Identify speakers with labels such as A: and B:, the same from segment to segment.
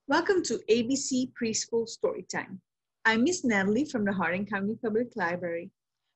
A: Welcome to ABC Preschool Storytime. I'm Miss Natalie from the Hardin County Public Library.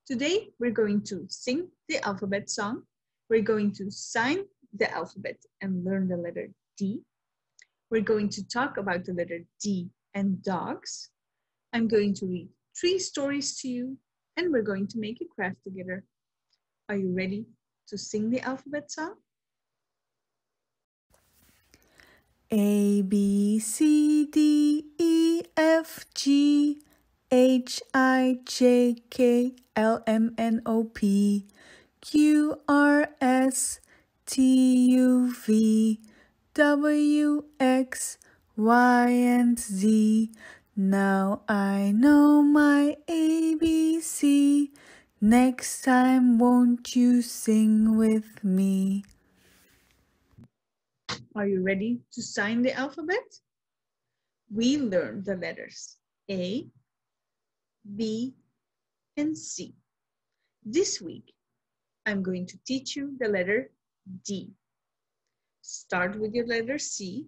A: Today, we're going to sing the alphabet song. We're going to sign the alphabet and learn the letter D. We're going to talk about the letter D and dogs. I'm going to read 3 stories to you, and we're going to make a craft together. Are you ready to sing the alphabet song?
B: A, B, C, D, E, F, G, H, I, J, K, L, M, N, O, P, Q, R, S, T, U, V, W, X, Y, and Z. Now I know my ABC. Next time, won't you sing with me?
A: Are you ready to sign the alphabet? We learned the letters A, B, and C. This week, I'm going to teach you the letter D. Start with your letter C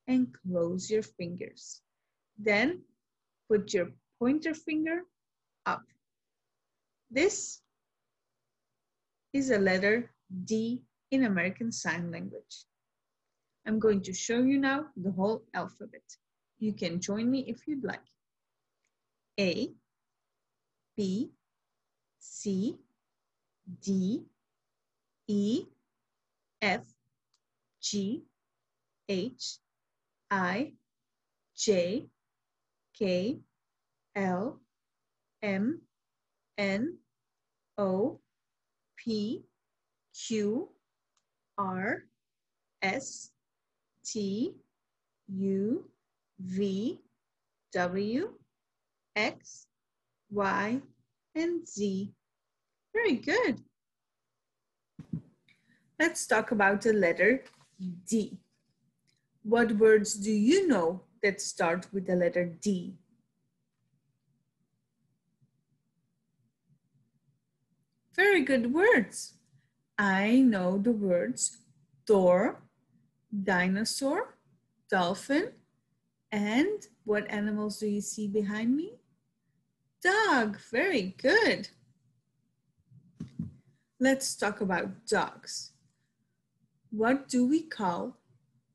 A: and close your fingers. Then put your pointer finger up. This is a letter D in American Sign Language. I'm going to show you now the whole alphabet. You can join me if you'd like. A, B, C, D, E, F, G, H, I, J, K, L, M, N, O, P, Q, R, S, T, U, V, W, X, Y, and Z. Very good. Let's talk about the letter D. What words do you know that start with the letter D? Very good words. I know the words door, dinosaur, dolphin, and what animals do you see behind me? Dog. Very good. Let's talk about dogs. What do we call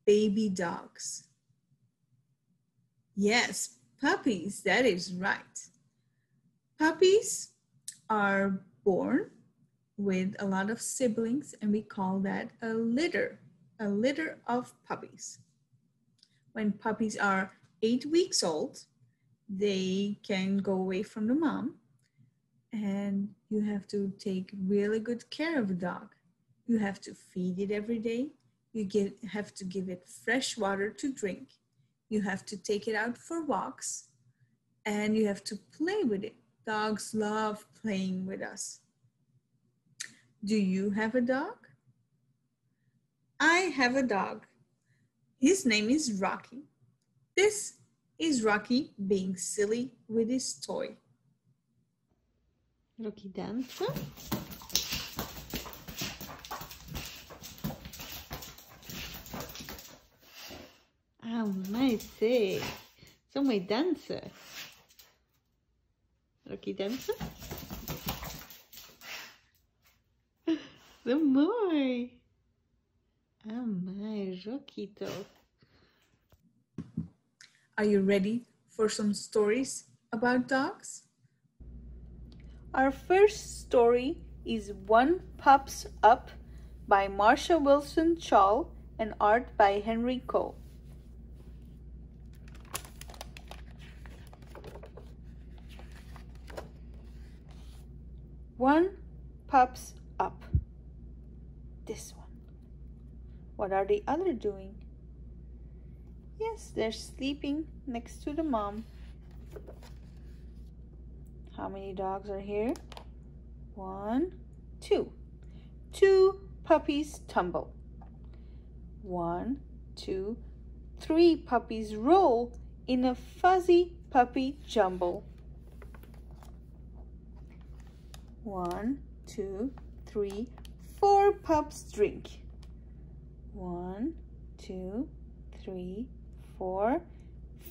A: baby dogs? Yes, puppies. That is right. Puppies are born with a lot of siblings, and we call that a litter of puppies. When puppies are 8 weeks old, they can go away from the mom, and you have to take really good care of a dog. You have to feed it every day. You have to give it fresh water to drink. You have to take it out for walks, and you have to play with it. Dogs love playing with us. Do you have a dog? I have a dog. His name is Rocky. This is Rocky being silly with his toy.
B: Rocky dança. Ah, mas sei. São uma dança. Rocky dança. Some more. Ah, my Roquito.
A: Are you ready for some stories about dogs? Our first story is One Pups Up by Marsha Wilson Chall and art by Henry Coe. One pups up. This one. What are the other doing? Yes, they're sleeping next to the mom. How many dogs are here? 1, 2. 2 puppies tumble. 1, 2, 3 puppies roll in a fuzzy puppy jumble. 1, 2, 3, 4 pups drink. 1, 2, 3, 4.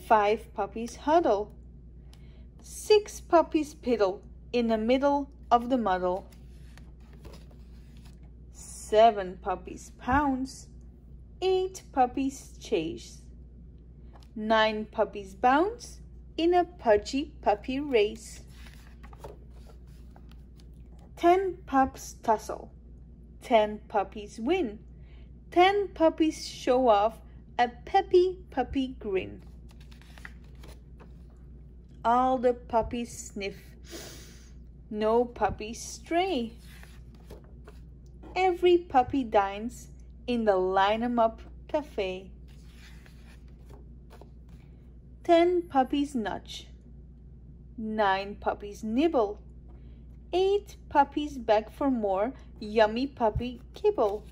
B: 5 puppies huddle. 6 puppies piddle in the middle of the muddle. 7 puppies pounce. 8 puppies chase. 9 puppies bounce in a pudgy puppy race. 10 pups tussle. 10 puppies win. 10 puppies show off a peppy puppy grin. All the puppies sniff. No puppies stray. Every puppy dines in the Line 'em Up cafe. 10 puppies nudge. 9 puppies nibble. 8 puppies beg for more yummy puppy kibble.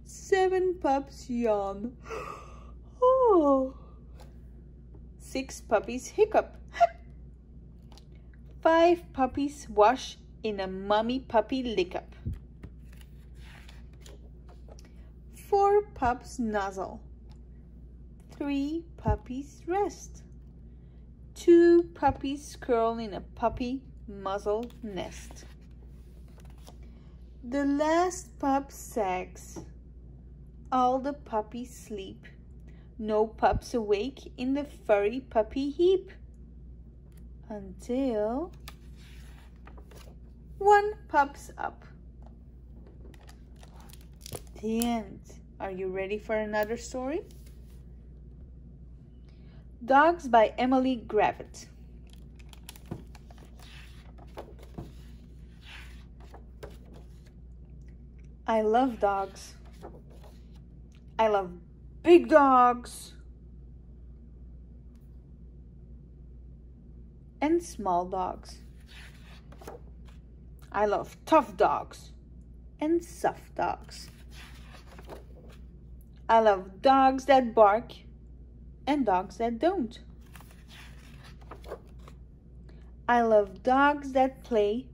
B: 7 pups yawn. Oh. 6 puppies hiccup. 5 puppies wash in a mummy puppy lick-up. 4 pups nuzzle. 3 puppies rest. 2 puppies curl in a puppy muzzle nest. The last pup sags. All the puppies sleep. No pups awake in the furry puppy heap. Until one pup's up. The end. Are you ready for another story? Dogs by Emily Gravett. I love dogs. I love big dogs and small dogs. I love tough dogs and soft dogs. I love dogs that bark and dogs that don't. I love dogs that play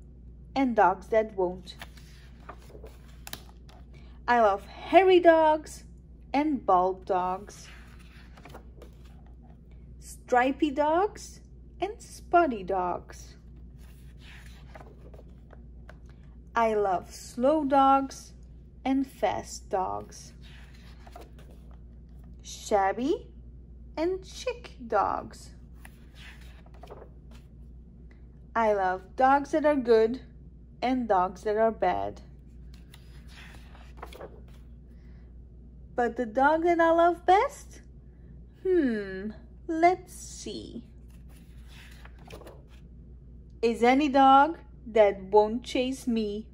B: and dogs that won't. I love hairy dogs and bald dogs, stripy dogs and spotty dogs. I love slow dogs and fast dogs, shabby and chic dogs. I love dogs that are good and dogs that are bad. But the dog that I love best? Let's see. Is any dog that won't chase me.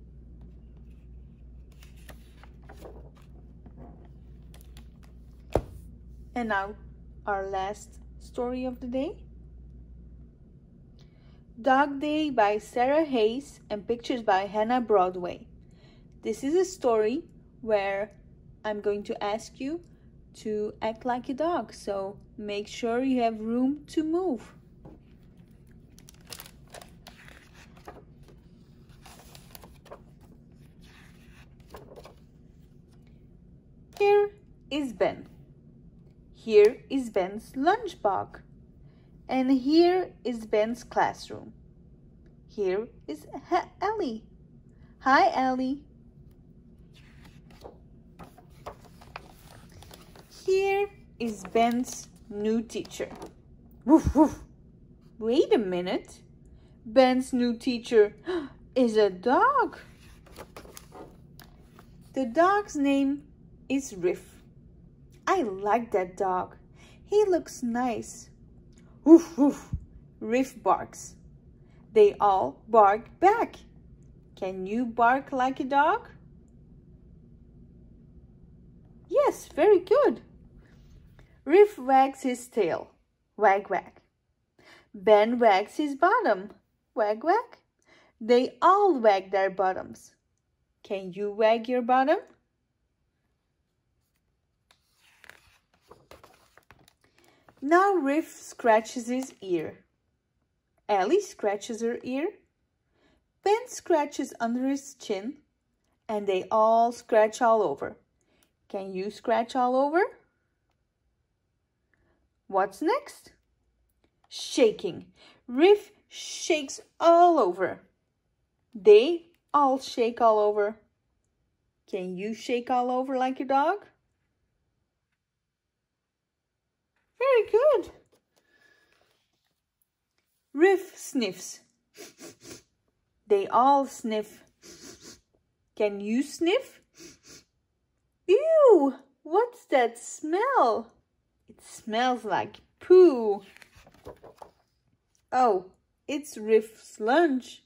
B: And now our last story of the day. Dog Day by Sarah Hayes and pictures by Hannah Broadway. This is a story where I'm going to ask you to act like a dog, so make sure you have room to move. Here is Ben. Here is Ben's lunchbox. And here is Ben's classroom. Here is Ellie. Hi, Ellie. Here is Ben's new teacher. Woof, woof. Wait a minute. Ben's new teacher is a dog. The dog's name is Riff. I like that dog. He looks nice. Woof, woof. Riff barks. They all bark back. Can you bark like a dog? Yes, very good. Riff wags his tail. Wag, wag. Ben wags his bottom. Wag, wag. They all wag their bottoms. Can you wag your bottom? Now Riff scratches his ear. Ellie scratches her ear. Ben scratches under his chin. And they all scratch all over. Can you scratch all over? What's next? Shaking. Riff shakes all over. They all shake all over. Can you shake all over like your dog? Very good. Riff sniffs. They all sniff. Can you sniff? Ew! What's that smell? It smells like poo. Oh, it's Riff's lunch.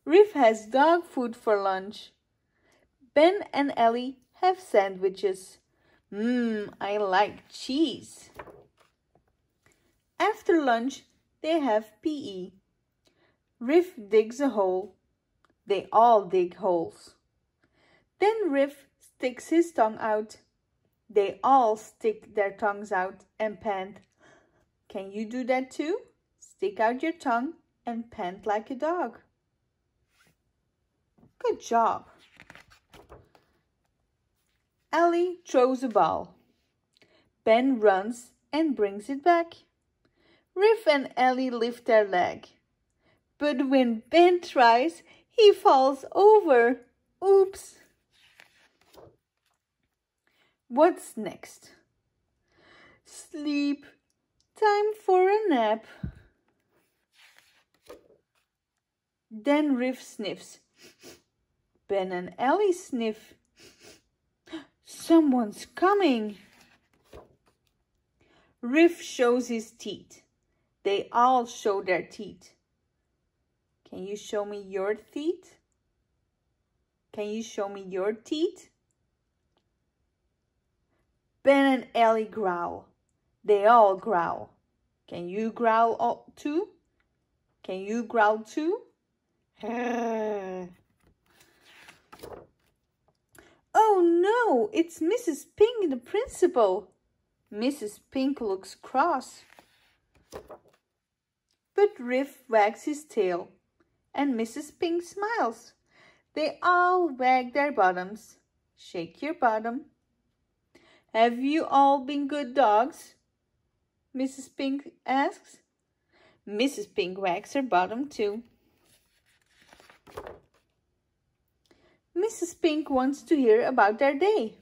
B: Riff has dog food for lunch. Ben and Ellie have sandwiches. I like cheese. After lunch, they have PE. Riff digs a hole. They all dig holes. Then Riff sticks his tongue out. They all stick their tongues out and pant. Can you do that too? Stick out your tongue and pant like a dog. Good job. Ellie throws a ball. Ben runs and brings it back. Riff and Ellie lift their leg. But when Ben tries, he falls over. Oops. What's next? Sleep. Time for a nap. Then Riff sniffs. Ben and Ellie sniff. Someone's coming. Riff shows his teeth. They all show their teeth. Can you show me your teeth? Can you show me your teeth? Ben and Ellie growl. They all growl. Can you growl too? Can you growl too? Oh no, it's Mrs. Pink, the principal. Mrs. Pink looks cross. But Riff wags his tail, and Mrs. Pink smiles. They all wag their bottoms. Shake your bottom. Have you all been good dogs? Mrs. Pink asks. Mrs. Pink wags her bottom too. Mrs. Pink wants to hear about their day.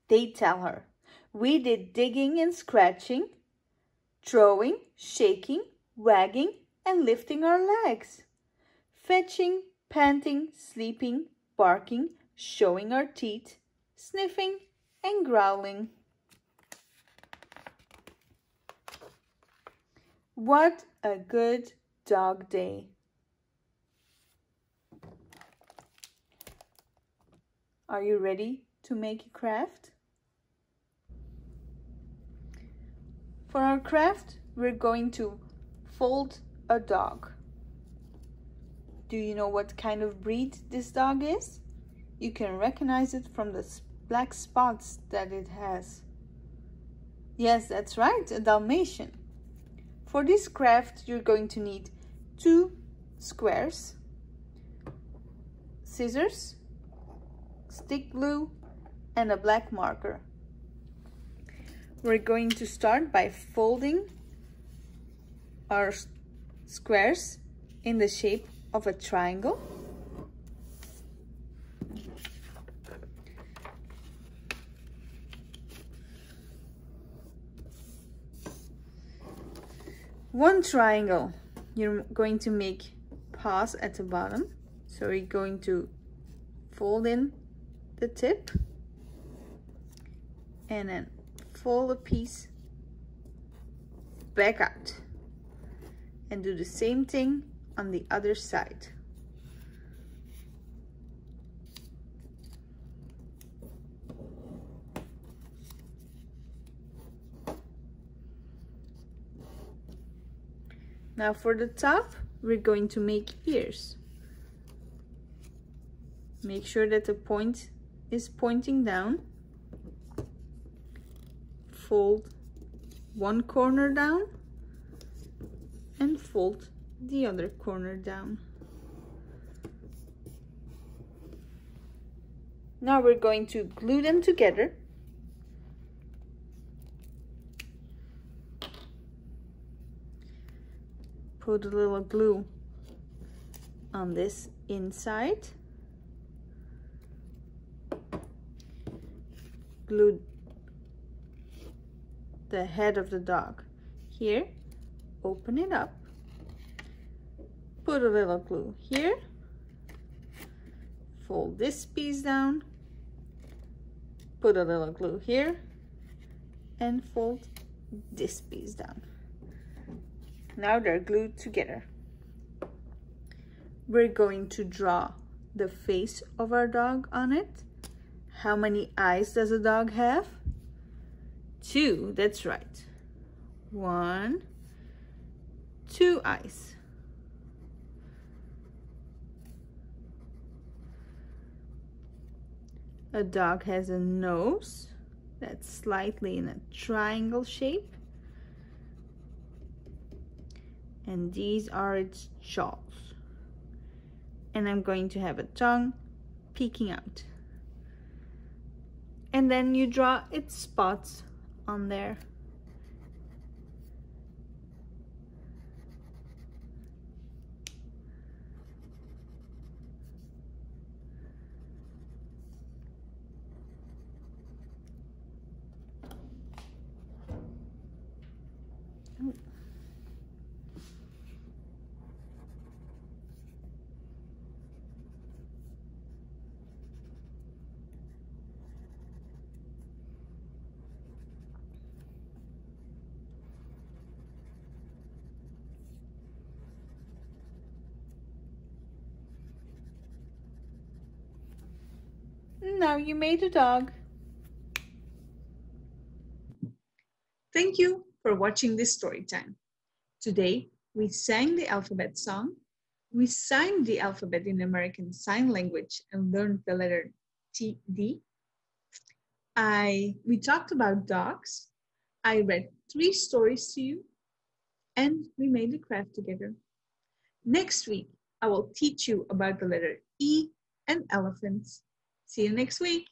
B: They tell her, we did digging and scratching, throwing, shaking, wagging, and lifting our legs, fetching, panting, sleeping, barking, showing our teeth, sniffing, and growling. What a good dog day. Are you ready to make a craft? For our craft, we're going to fold a dog. Do you know what kind of breed this dog is? You can recognize it from the black spots that it has. Yes, that's right, a Dalmatian. For this craft, you're going to need 2 squares, scissors, stick glue, and a black marker. We're going to start by folding our squares in the shape of a triangle. One triangle, you're going to make paws at the bottom. So you're going to fold in the tip and then fold a piece back out and do the same thing on the other side. Now for the top, we're going to make ears. Make sure that the point is pointing down. Fold one corner down and fold the other corner down. Now we're going to glue them together. put a little glue on this inside. Glue the head of the dog here. Open it up. Put a little glue here. Fold this piece down. Put a little glue here. And fold this piece down. Now they're glued together. We're going to draw the face of our dog on it. How many eyes does a dog have? 2, that's right. 1, 2 eyes. A dog has a nose that's slightly in a triangle shape. And these are its jaws. And I'm going to have a tongue peeking out. And then you draw its spots on there. Now you made a dog.
A: Thank you for watching this story time. Today, we sang the alphabet song. We signed the alphabet in American Sign Language and learned the letter D. We talked about dogs. I read 3 stories to you, and we made a craft together. Next week, I will teach you about the letter E and elephants. See you next week.